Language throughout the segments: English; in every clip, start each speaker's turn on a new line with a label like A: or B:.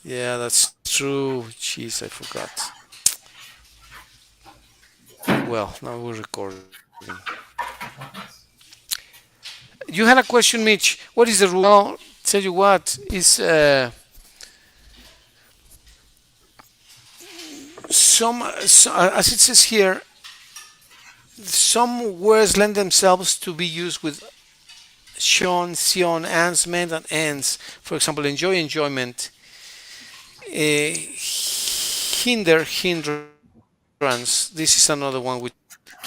A: Yeah, that's true. Jeez, I forgot. Well, now we're recording. You had a question, Mitch. What is the rule? Well, tell you what is as it says here, some words lend themselves to be used with shon, sion, ans, meant, and ends. For example, enjoy, enjoyment. Hinder, hindrance. This is another one which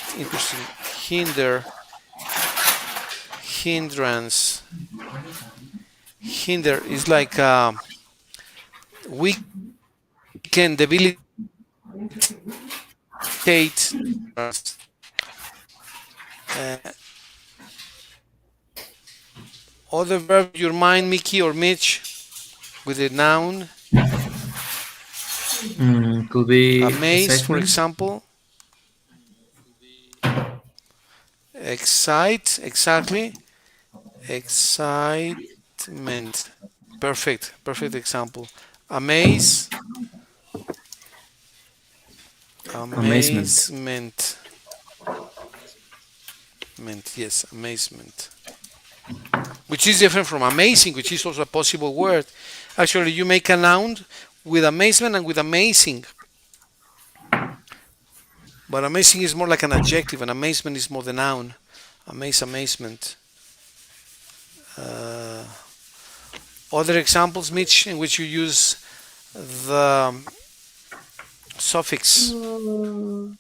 A: is interesting. Hinder, hindrance. Hinder is like weaken, debilitate. Uh, Other verb your mind, Mickey or Mitch, with a noun.
B: Could be
A: Amaze, for
B: assessment.
A: example. Excite, exactly. Excitement. Perfect, perfect example. Amaze,
B: Amazement.
A: amazement. Yes, amazement. Which is different from amazing, which is also a possible word. Actually, you make a noun with amazement and with amazing. But amazing is more like an adjective, and amazement is more the noun. Amazement. Uh, Other examples, Mitch, in which you use the suffix.
C: Mm,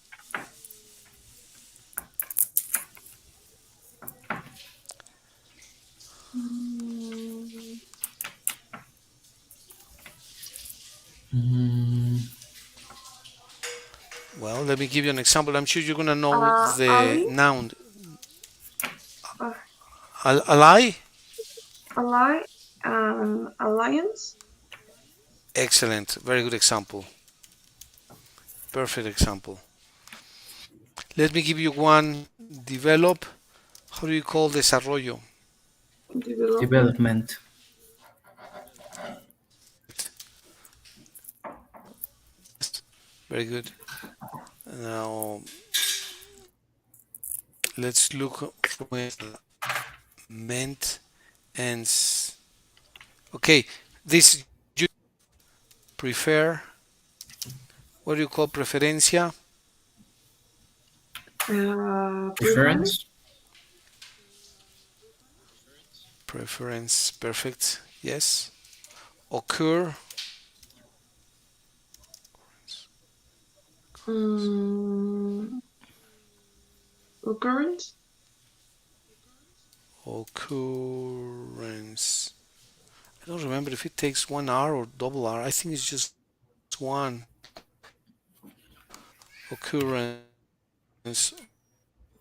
C: mm,
B: Mm,
A: Well, let me give you an example. I'm sure you're gonna know the
C: Ali,
A: noun.
C: uh,
A: Ally?
C: ally, alliance.
A: Excellent. Very good example. Perfect example. Let me give you one. Develop. How do you call desarrollo?
C: Development.
B: development.
A: Very good. Now let's look with meant and okay. This you prefer. What do you call preferencia?
C: Preference.
B: Preference.
A: Preference. Perfect. Yes. Occur.
C: Mm, occurrence.
A: Occurrence. I don't remember if it takes one R or double R. I think it's just one. Occurrence.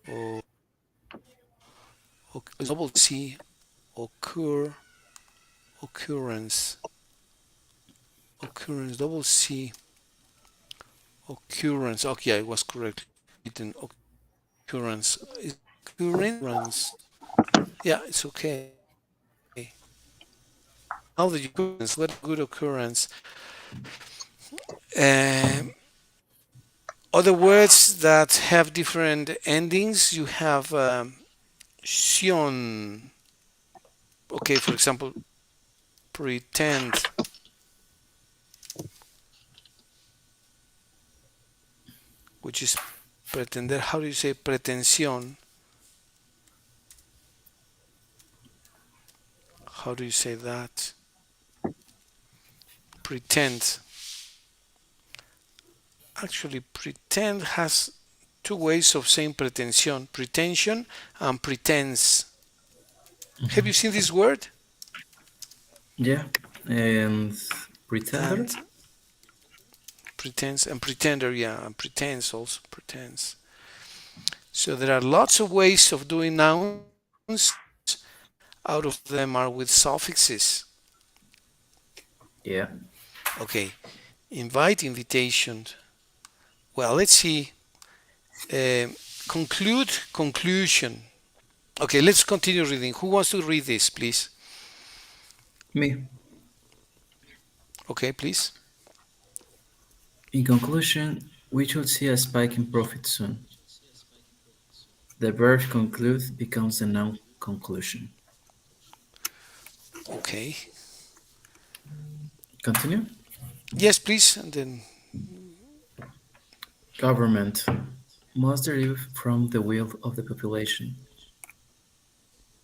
A: Or double C. Occur. Occurrence. Occurrence. Double C. Occurrence. Okay, yeah, it was correct. Written occurrence. Occurrence. Yeah, it's okay. Now the occurrence. What a good occurrence. Um, Other words that have different endings, you have sion. Okay, for example, pretend, which is pretender. How do you say pretensión? How do you say that? Pretend. Actually, pretend has two ways of saying pretensión: pretension and pretense. Have you seen this word?
B: Yeah. And pretender.
A: And pretense and pretender, yeah, and pretense also pretense. So there are lots of ways of doing nouns. Out of them are with suffixes.
B: Yeah.
A: Okay, invite, invitation. Well, let's see. Conclude, conclusion. Okay, let's continue reading. Who wants to read this, please?
B: Me.
A: Okay, please.
B: In conclusion, we should see a spike in profit soon. The verb conclude becomes the noun conclusion.
A: Okay.
B: Continue.
A: Yes, please. And then,
B: Government must derive from the will of the population.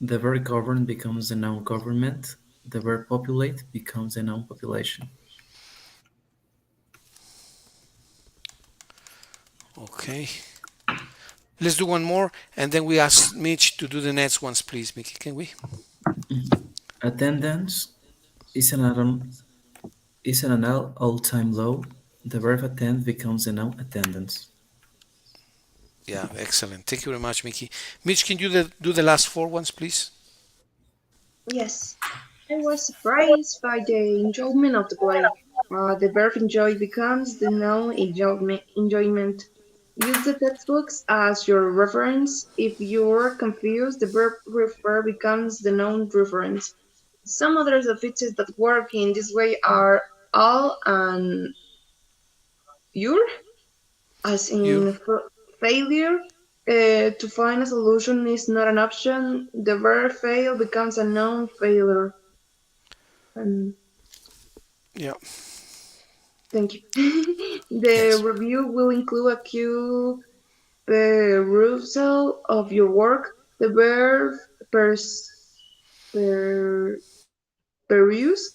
B: The verb govern becomes the noun government. The verb populate becomes the noun population.
A: okay. Let's do one more, and then we ask Mitch to do the next ones, please, Mickey. Can we?
B: Attendance is an all-time low. The verb attend becomes the noun attendance.
A: Yeah, excellent. Thank you very much, Mickey. Mitch, can you do the last four ones, please?
C: Yes. I was surprised by the enjoyment of the play. The verb enjoy becomes the noun enjoyment. Use the textbooks as your reference. If you're confused, the verb refer becomes the noun reference. Some other suffixes that work in this way are all and your, as
A: You.
C: in failure. To find a solution is not an option. The verb fail becomes a noun failure. And
A: Yeah.
C: thank you. The
A: Yes.
C: review will include a cue perusal of your work. The verb per, peruse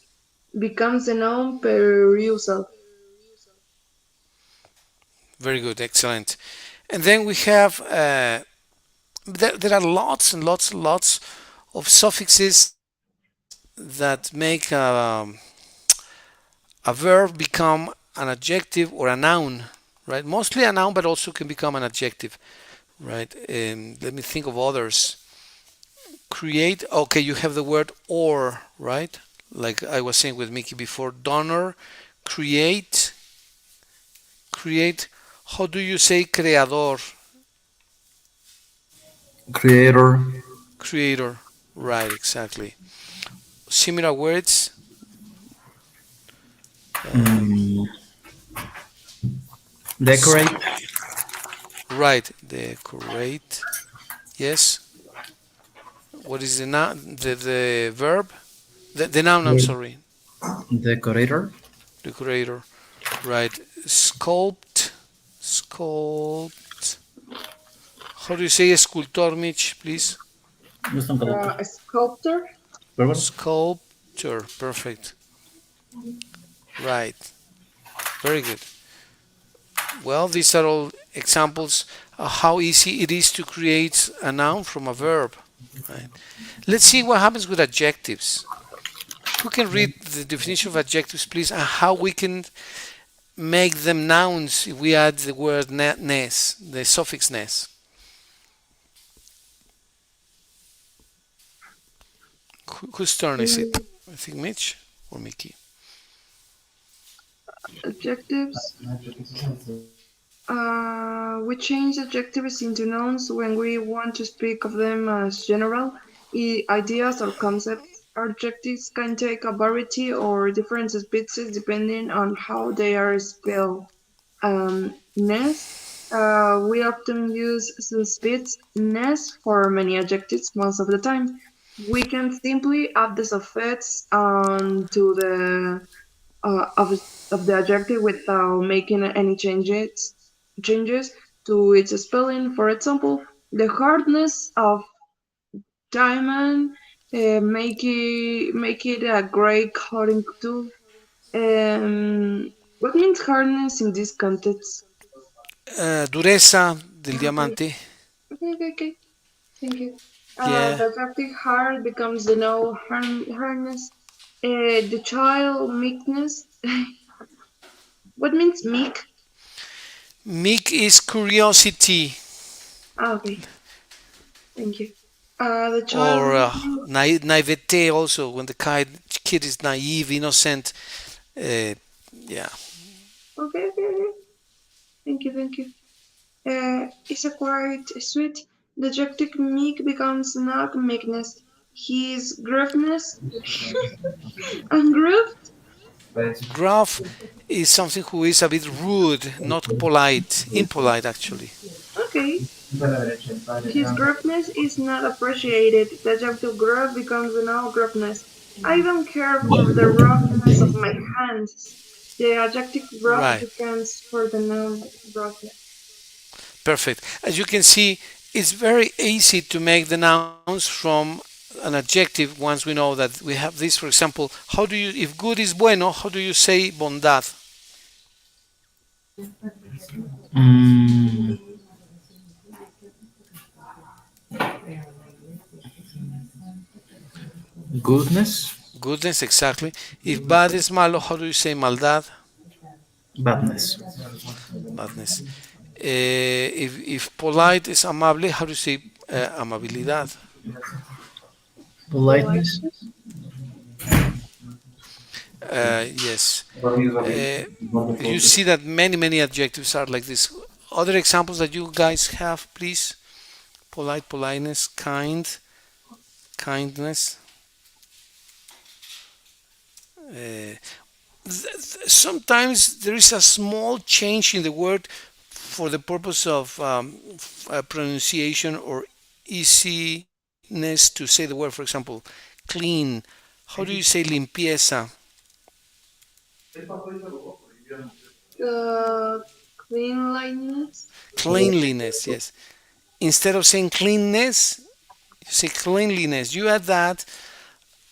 C: becomes the noun perusal.
A: Very good. Excellent. And then we have there are lots and lots of suffixes that make a verb become an adjective or a noun, right? Mostly a noun, but also can become an adjective, right? Let me think of others. Create. Okay, you have the word or, right? Like I was saying with Mickey before. Donor. Create. Create. How do you say creador?
B: Creator,
A: Creator. Right, exactly. Similar words.
B: mm, decorate,
A: Right, decorate. Yes. What is the noun? The verb? The noun. I'm sorry.
B: decorator,
A: Decorator. Right. Sculpt. Sculpt. How do you say escultor, Mitch? Please.
C: A sculptor.
A: Sculptor. Perfect. Right. Very good. Well, these are all examples of how easy it is to create a noun from a verb. Right. Let's see what happens with adjectives. Who can read the definition of adjectives, please, and how we can make them nouns if we add the word ness, the suffix ness? Whose turn is it? I think Mitch or Mickey.
C: Adjectives. We change adjectives into nouns when we want to speak of them as general ideas or concepts. Adjectives can take a variety or different species depending on how they are spelled. Ness. We often use suffix ness for many adjectives most of the time. We can simply add the suffix to the of the adjective without making any changes to its spelling. For example, the hardness of diamond make it a great cutting tool. What means hardness in this context?
A: Dureza del
C: Okay,
A: diamante.
C: okay. Thank you.
A: Yeah.
C: The adjective hard becomes the no hardness. The child meekness. What means meek?
A: Meek is curiosity,
C: Okay, thank you. The child.
A: or naivete also, when the kid is naive, innocent. Yeah.
C: Okay. Thank you. Is a quite sweet. The adjective meek becomes not meekness. His gruffness. Ungrooved.
A: Gruff is something who is a bit rude, not polite, impolite actually.
C: Okay. His gruffness is not appreciated. The adjective gruff becomes the noun gruffness. I don't care for the roughness of my hands. The adjective rough
A: Right,
C: becomes for the noun roughness.
A: perfect. As you can see, it's very easy to make the nouns from an adjective once we know that we have this. For example, how do you, if good is bueno, how do you say bondad?
B: Mm, goodness,
A: Goodness, exactly. If bad is malo, how do you say maldad?
B: badness,
A: Badness. If polite is amable, how do you say amabilidad?
B: politeness,
C: Politeness.
A: Yes. You see that many adjectives are like this. Other examples that you guys have, please? Polite, politeness, kind, kindness. Uh, Sometimes there is a small change in the word for the purpose of pronunciation or easiness to say the word. For example, clean. How do you say limpieza?
C: Uh, Cleanliness.
A: Cleanliness, yes. Instead of saying cleanness, you say cleanliness. You add that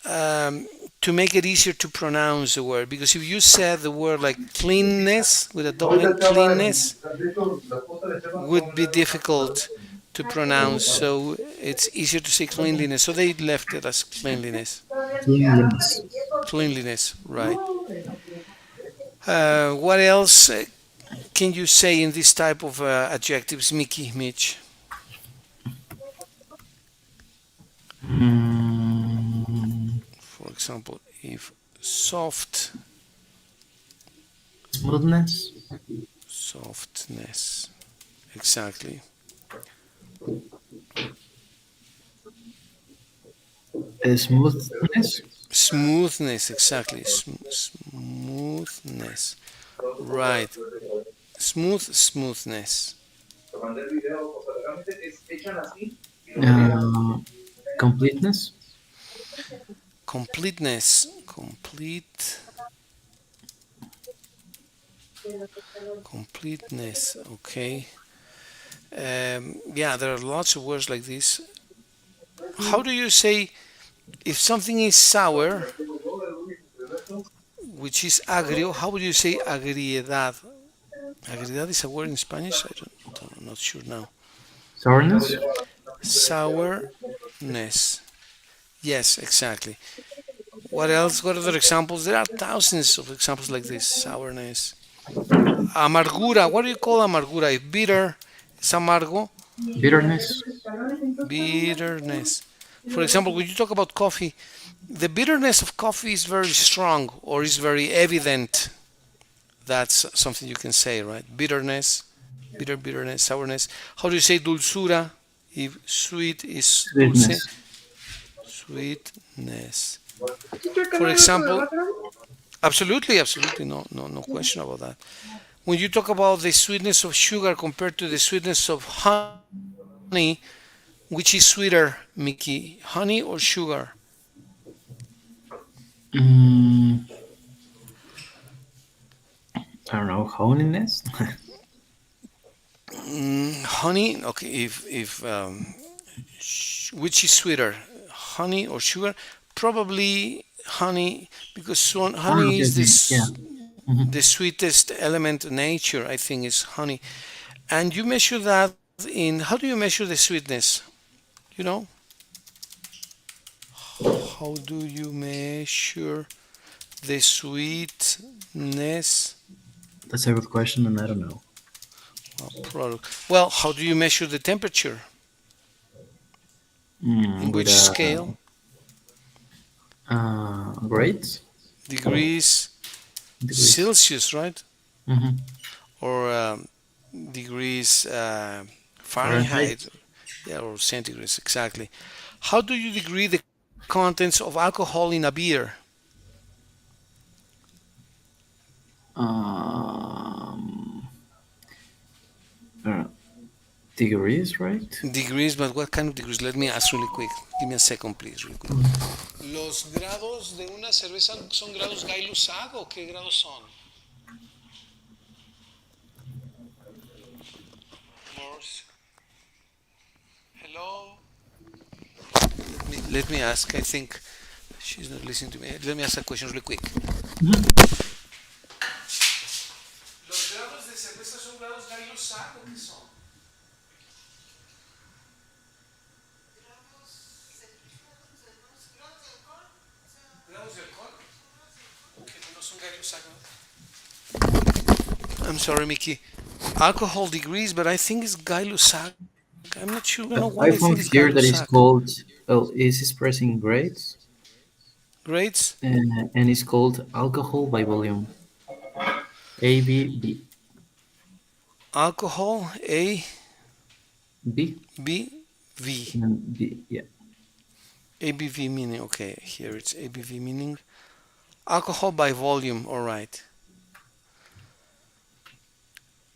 A: um, to make it easier to pronounce the word. Because if you said the word like cleanness with a double N, cleanness would be difficult to pronounce. So it's easier to say cleanliness. So they left it as cleanliness.
B: cleanliness.
A: Cleanliness, right. What else can you say in this type of adjectives, Mickey, Mitch?
B: Mm,
A: For example, if soft,
B: smoothness,
A: softness, exactly.
B: smoothness,
A: Smoothness, exactly. Smoothness, right. Smoothness.
B: uh, completeness,
A: Completeness, completeness. Okay. Yeah, there are lots of words like this. How do you say if something is sour, which is agrio? How would you say agriedad? Agriedad is a word in Spanish. I'm not sure now.
B: sourness,
A: Sourness. Yes, exactly. What else? What other examples? There are thousands of examples like this. Sourness. Amargura. What do you call amargura? If bitter is amargo,
B: bitterness,
A: bitterness. For example, when you talk about coffee, the bitterness of coffee is very strong or is very evident. That's something you can say, right? Bitterness, bitterness, sourness. How do you say dulzura? If sweet is dulce,
B: sweetness.
A: sweetness.
C: Teacher, can
A: For
C: I go to the
A: example,
C: bathroom?
A: absolutely, no question about that. When you talk about the sweetness of sugar compared to the sweetness of honey, which is sweeter, Mickey? Honey or sugar?
B: Mm, I don't know, honiness,
A: Honey. Okay, if which is sweeter, honey or sugar? Probably honey, because
B: ah,
A: honey
B: okay,
A: is
B: okay, yeah. Mhm.
A: the sweetest element in nature. I think is honey, and you measure that in how do you measure the sweetness? You know, how do you measure the sweetness
B: That's a good question, and I don't know.
A: product? Well, how do you measure the temperature? In
B: With
A: which scale?
B: grades,
A: Degrees
B: degrees.
A: Celsius, right?
B: Hmm.
A: Or degrees
B: Fahrenheit.
A: Fahrenheit, yeah, or centigrades, exactly. How do you degree the contents of alcohol in a beer?
B: Um, uh, degrees, right?
A: Degrees, but what kind of degrees? Let me ask really quick. Give me a second, please, real quick. ¿Los grados de una cerveza son grados Gay-Lussac o qué grados son? Morse. Hello? Let me ask. I think she's not listening to me. Let me ask a question really quick. ¿Los grados de cerveza son grados Gay-Lussac o qué son? ¿Grados de alcohol? Que no son Gay-Lussac, ¿no? I'm sorry, Mickey. Alcohol degrees, but I think it's Gay-Lussac. I'm not sure. I don't know why
B: I
A: I think
B: found
A: it's
B: here that it's
A: Gay-Lussac.
B: called, well, is expressing grades,
A: Grades?
B: and it's called alcohol by volume. ABV.
A: Alcohol, A,
B: B
A: B, V.
B: and B, yeah.
A: ABV meaning, okay, here it's ABV meaning. Alcohol by volume, all right.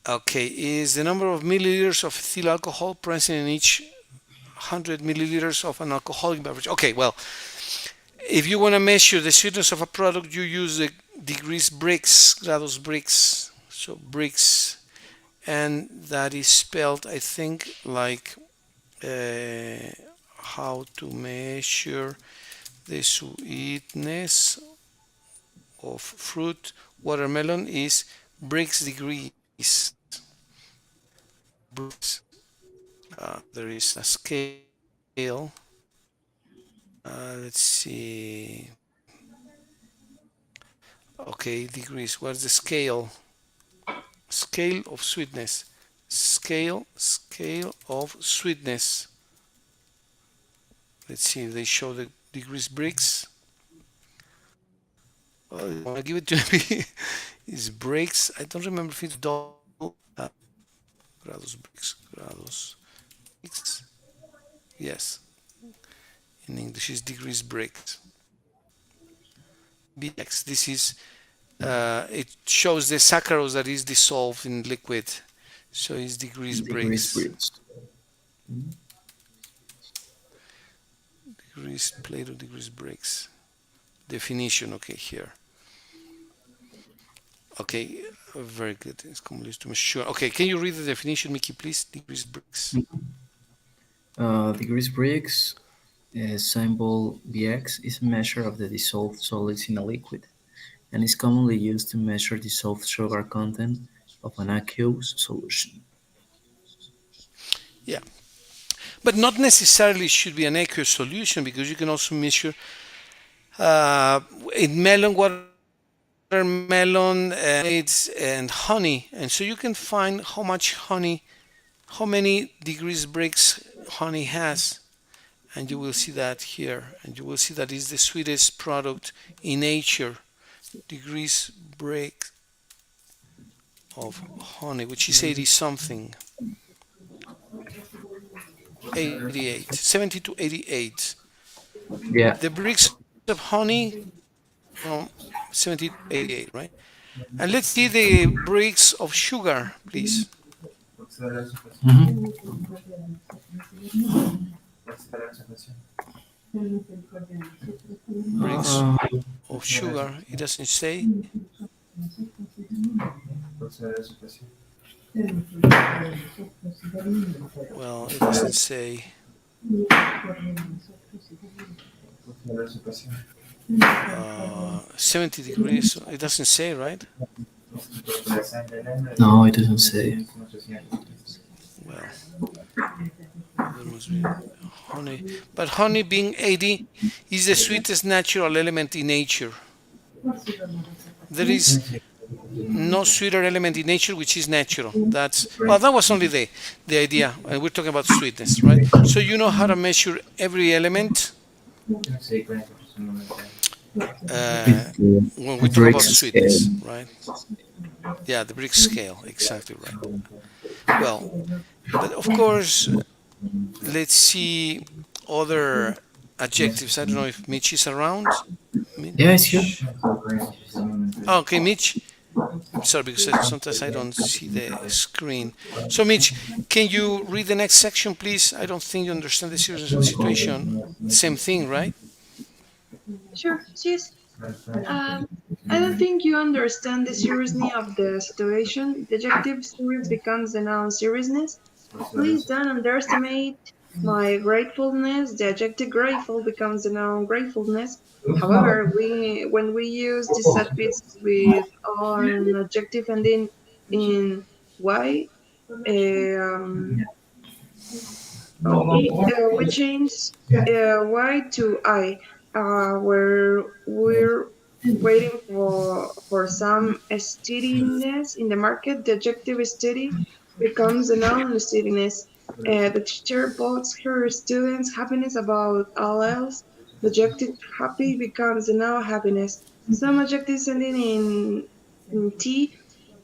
A: Okay, is the number of milliliters of ethyl alcohol present in each 100 milliliters of an alcoholic beverage? Okay, well, if you want to measure the sweetness of a product, you use the degrees Brix, grados Brix. So Brix, and that is spelled, I think, like how to measure the sweetness of fruit. Watermelon is Brix degrees. Brix. There is a scale. Let's see. Okay, degrees. What's the scale? Scale of sweetness. Scale of sweetness. Let's see if they show the degrees Brix. Well, you want to give it to me? It's Brix. I don't remember if it's double. Grados Brix. Grados Brix. Yes. In English is degrees Brix. BX. This is it shows the saccharose that is dissolved in liquid, so it's degrees
B: Degrees
A: Brix.
B: Brix.
A: Degrees Plato degrees Brix. Definition. Okay, here. Okay, very good. It's commonly used to measure. Okay, can you read the definition, Mickey, please? Degrees Brix.
B: Degrees Brix, symbol Bx, is a measure of the dissolved solids in a liquid, and is commonly used to measure dissolved sugar content of an aqueous solution.
A: Yeah, but not necessarily should be an aqueous solution, because you can also measure in melon watermelon and honey, and so you can find how much honey, how many degrees Brix honey has, and you will see that here, and you will see that is the sweetest product in nature. Degrees Brix of honey, which is 80 something. 88, 70 to 88.
B: Yeah.
A: The Brix of honey, 70 to 88, right? And let's see the Brix of sugar, please.
B: Mhm.
A: Brix
B: Uh,
A: of sugar, it doesn't say. Well, it doesn't say. 70 degrees, it doesn't say, right?
B: no, it doesn't say.
A: Well, there must be honey. But honey being 80 is the sweetest natural element in nature. There is no sweeter element in nature which is natural. That's, well, that was only the idea, and we're talking about sweetness, right? So you know how to measure every element when we talk about
B: Brix
A: sweetness,
B: scale.
A: right? Yeah, the Brix scale, exactly right. Well, but of course, let's see other adjectives. I don't know if Mitch is around.
B: Yeah, it's here.
A: Oh, okay, Mitch. Sorry, because sometimes I don't see the screen. So, Mitch, can you read the next section, please? I don't think you understand the seriousness of the situation. Same thing, right?
C: Sure, yes. Um, I don't think you understand the seriousness of the situation. The adjective serious becomes the noun seriousness. Please don't underestimate my gratefulness. The adjective grateful becomes the noun gratefulness. However, when we use these suffix with an adjective ending in y, um, we change y to I, where we're waiting for some steadiness in the market. The adjective steady becomes a noun steadiness. The teacher boasts her students' happiness about all else. The adjective happy becomes a noun happiness. Some adjectives ending in T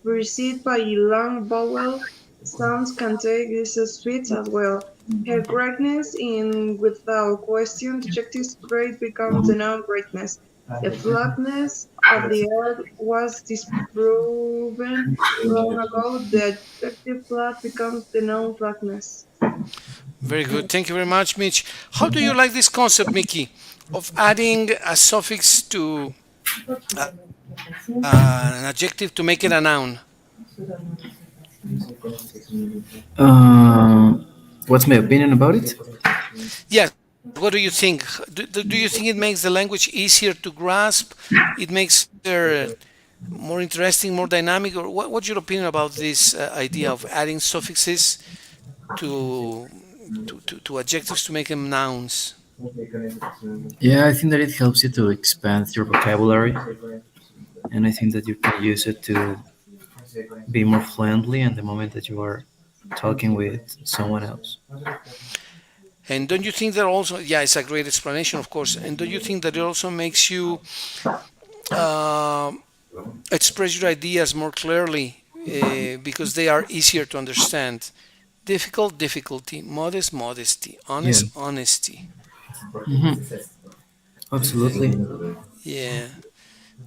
C: preceded by a long vowel sounds can take these suites as well. Her greatness in without question, the adjective great becomes the noun greatness. The flatness of the earth was disproven long ago. The adjective flat becomes the noun flatness.
A: Very good. Thank you very much, Mitch. How do you like this concept, Mickey, of adding a suffix to an adjective to make it a noun?
B: Uh, what's my opinion about it?
A: Yes. What do you think? Do you think it makes the language easier to grasp? It makes it more interesting, more dynamic? Or what's your opinion about this idea of adding suffixes to, to adjectives to make them nouns?
B: Yeah, I think that it helps you to expand your vocabulary, and I think that you can use it to be more fluently in the moment that you are talking with someone else.
A: And don't you think that also, yeah, it's a great explanation, of course. And don't you think that it also makes you uh, express your ideas more clearly because they are easier to understand? Difficult, difficulty. Modest, modesty.
B: Yeah,
A: Honest, honesty.
B: absolutely.
A: Yeah.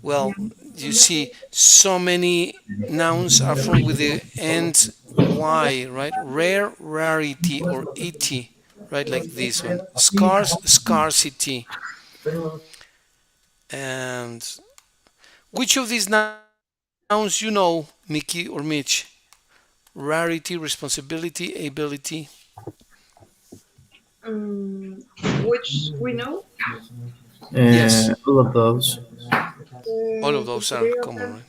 A: Well, you see, so many nouns are from with the end y, right? Rare, rarity, or ity, right? Like this one. Scarce, scarcity. And which of these nouns you know, Mickey or Mitch? Rarity, responsibility, ability.
C: Um, which we know,
A: Yes,
B: All of those.
A: all of
C: the
A: those are
C: three of
A: common,
C: them.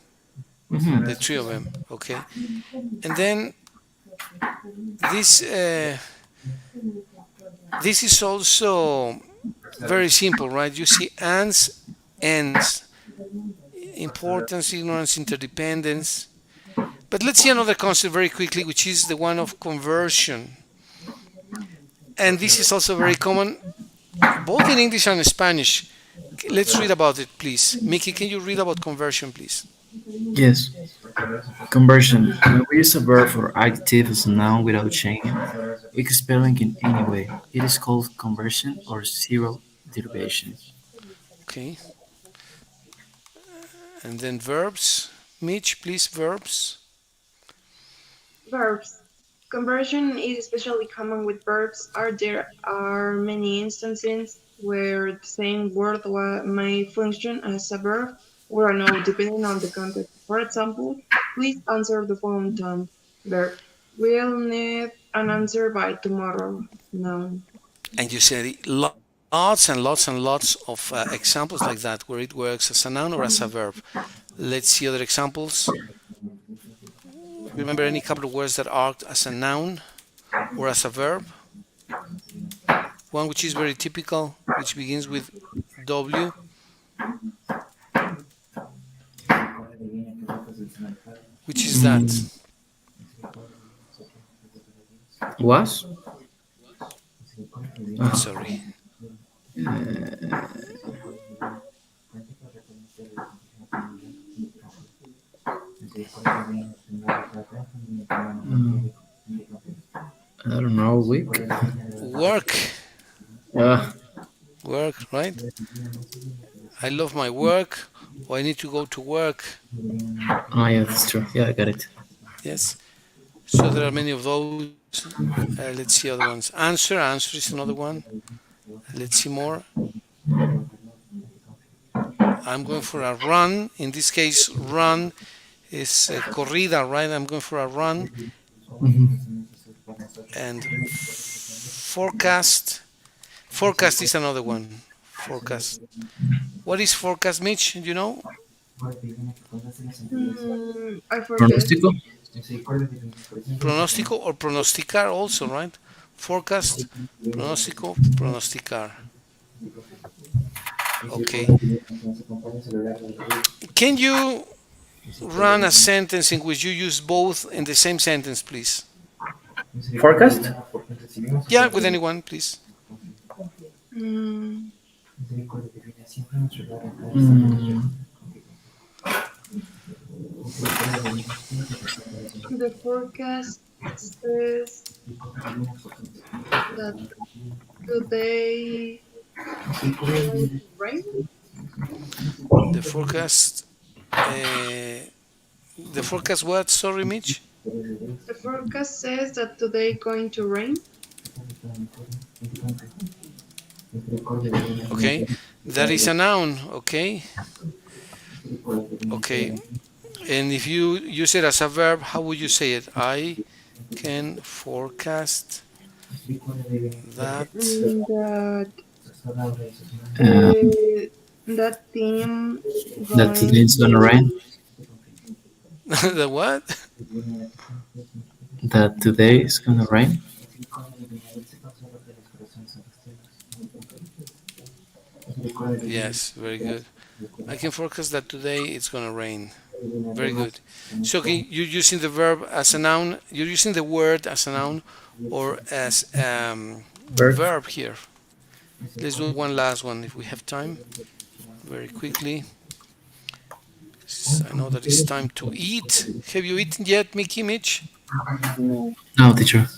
A: right? The
B: Hmm.
A: three of them. Okay. And then this this is also very simple, right? You see ands, ends, importance, ignorance, interdependence. But let's see another concept very quickly, which is the one of conversion. And this is also very common, both in English and Spanish. Let's read about it, please. Mickey, can you read about conversion, please?
B: Yes. Conversion. When we use a verb or adjective as a noun without changing its spelling in any way, it is called conversion or zero derivation.
A: Okay. And then verbs. Mitch, please, verbs.
C: Verbs. Conversion is especially common with verbs. There are many instances where the same word may function as a verb or a noun depending on the context. For example, please answer the phone, Tom. Verb. We'll need an answer by tomorrow. Noun.
A: And you said lots and lots and lots of examples like that where it works as a noun or as a verb. Let's see other examples. Remember any couple of words that are as a noun or as a verb? One which is very typical, which begins with W. Which is that?
B: Mm, was?
A: Sorry.
B: Mm, I don't know, week.
A: Work.
B: Uh,
A: Work, right? I love my work, or I need to go to work.
B: Oh, yeah, that's true. Yeah, I got it.
A: Yes. So there are many of those. Let's see other ones. Answer is another one. Let's see more. I'm going for a run. In this case, run is corrida, right? I'm going for a run.
B: Mhm.
A: And forecast. Forecast is another one. Forecast. What is forecast, Mitch? Do you know?
C: I forget.
B: Pronóstico?
A: Pronóstico or pronosticar also, right? Forecast, pronóstico, pronosticar. Okay. Can you run a sentence in which you use both in the same sentence, please?
B: Forecast?
A: Yeah, with anyone, please.
C: Mm,
B: Mm,
C: the forecast says that today will rain.
A: The forecast. The forecast what? Sorry, Mitch.
C: The forecast says that today going to rain.
A: Okay. That is a noun. Okay. Okay. And if you use it as a verb, how would you say it? I can forecast that.
C: That
B: uh,
C: that team
B: that today
C: going
B: it's gonna rain.
C: to
A: The what?
B: That today is gonna rain.
A: Yes, very good. I can forecast that today it's gonna rain. Very good. So okay, you're using the verb as a noun. You're using the word as a noun or as
B: Verb.
A: verb here. Let's do one last one if we have time. Very quickly. I know that it's time to eat. Have you eaten yet, Mickey, Mitch?
B: No, teacher.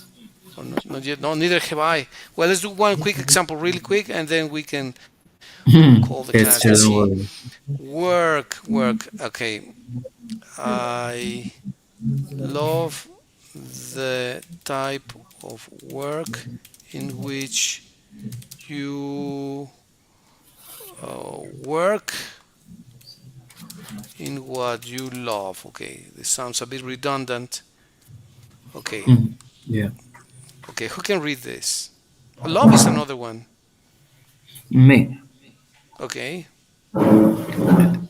A: Or not yet? No, neither have I. Well, let's do one quick example, really quick, and then we can call the
B: Okay,
A: class.
B: teacher,
A: Let's
B: don't
A: see.
B: worry.
A: Work. Okay. I love the type of work in which you work in what you love. Okay, this sounds a bit redundant. Okay,
B: Mhm. Yeah.
A: okay, who can read this? Love is another one.
B: Me.
A: Okay,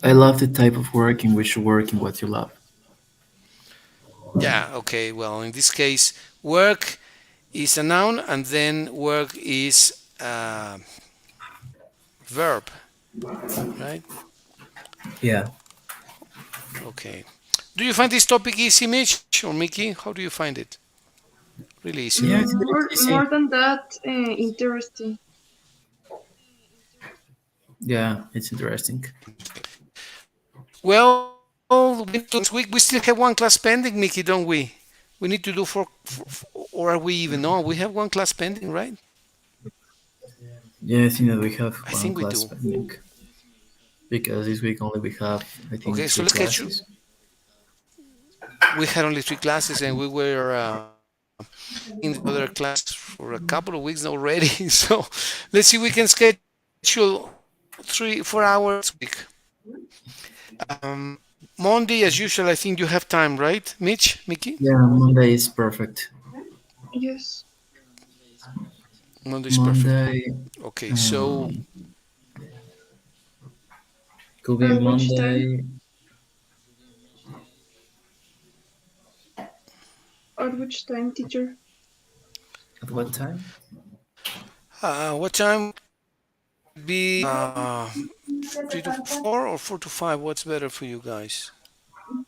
B: I love the type of work in which you work in what you love.
A: yeah, okay, well, in this case, work is a noun and then work is a verb, right?
B: Yeah.
A: Okay. Do you find this topic easy, Mitch or Mickey? How do you find it? Really easy,
B: Yeah,
A: right?
C: more than that. Interesting.
B: yeah, it's interesting.
A: Well, this week we still have one class pending, Mickey, don't we? We need to do or are we even? No, we have one class pending, right?
B: Yeah, I think that we have
A: I
B: one
A: think we
B: class
A: do.
B: pending because this week only we have, I think,
A: Okay, so
B: three
A: let's catch you.
B: classes.
A: We had only three classes and we were in the other class for a couple of weeks already. So let's see, we can schedule 3 4 hours a week. Um, Monday, as usual, I think you have time, right, Mitch, Mickey?
B: Yeah, Monday is perfect.
C: Yes.
A: Monday is perfect.
B: Monday
A: Okay, so
B: um, could be
C: At which time?
B: Monday.
C: At which time, teacher?
B: At what time?
A: what time would be 3 to 4 or 4 to 5? What's better for you guys?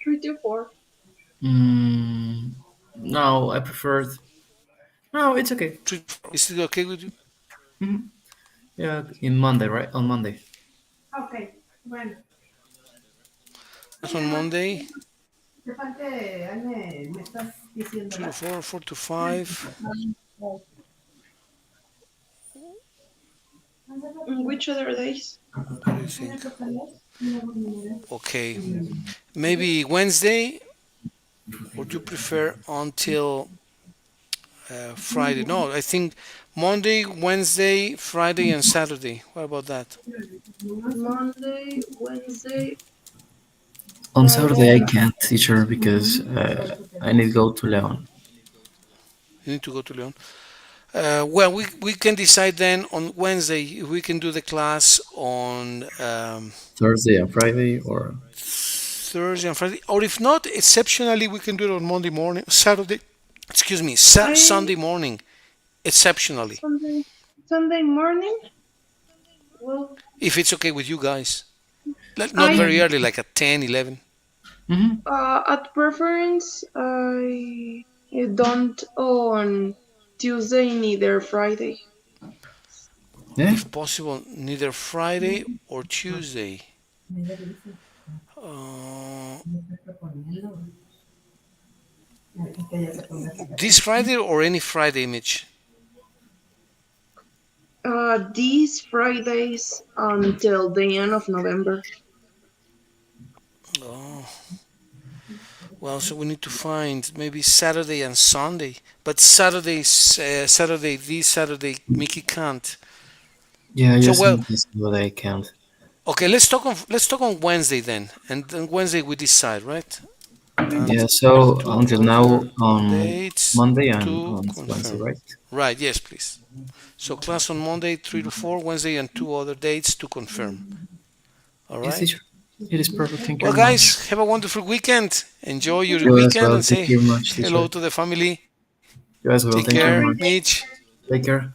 C: 3 to 4.
B: No, I preferred. No, it's okay.
A: 3 to 4. Is it okay with you?
B: Mhm. Yeah, in Monday, right? On Monday.
A: That's on Monday, 3 to 4, 4 to 5.
C: Which other days?
A: What do you think? Okay. Maybe Wednesday, or do you prefer until Friday? No, I think Monday, Wednesday, Friday, and Saturday. What about that?
C: Monday, Wednesday,
B: On Saturday, I
C: Friday.
B: can't, teacher, because I need to go to Leon.
A: You need to go to Leon. Well, we can decide then on Wednesday if we can do the class on
B: Thursday and Friday, or
A: Thursday and Friday, or if not, exceptionally, we can do it on Monday morning, Saturday, excuse me,
C: I
A: Sunday morning, exceptionally,
C: Sunday, Sunday morning. Well,
A: if it's okay with you guys. Not
B: yeah.
C: I
A: very early, like at 10, 11.
B: Hmm.
C: at preference I don't on Tuesday neither Friday.
B: Yeah.
A: If possible, neither Friday or Tuesday. Uh, this Friday or any Friday, Mitch?
C: These Fridays until the end of November.
A: Oh, well, so we need to find maybe Saturday and Sunday. But Saturday, this Saturday, Mickey can't.
B: Yeah,
A: So
B: just
A: well,
B: on this what I count.
A: okay, let's talk on Wednesday then, and then Wednesday we decide, right? And
B: Yeah, so
A: two
B: until now
A: other
B: on
A: dates
B: Monday and
A: to
B: on Wednesday,
A: confirm.
B: right?
A: Right? Yes, please. So class on Monday 3 to 4, Wednesday, and two other dates to confirm. All
B: Yes,
A: right.
B: teacher. It is perfect. Thank you
A: Well,
B: very much.
A: guys, have a wonderful weekend. Enjoy your
B: You as
A: weekend
B: well.
A: and
B: Thank
A: say
B: you very much,
A: hello
B: teacher.
A: to the family.
B: You as well.
A: Take
B: Thank you very
A: care,
C: Bye.
B: much.
A: Mitch.
B: Take care.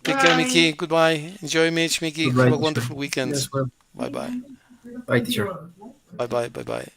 A: Take care,
C: Bye.
A: Mickey. Goodbye. Enjoy, Mitch, Mickey. Have
B: Goodbye,
A: a
B: teacher.
A: wonderful
B: You
A: weekend.
B: as well.
A: Bye bye.
B: Bye, teacher.
A: Bye bye. Bye bye.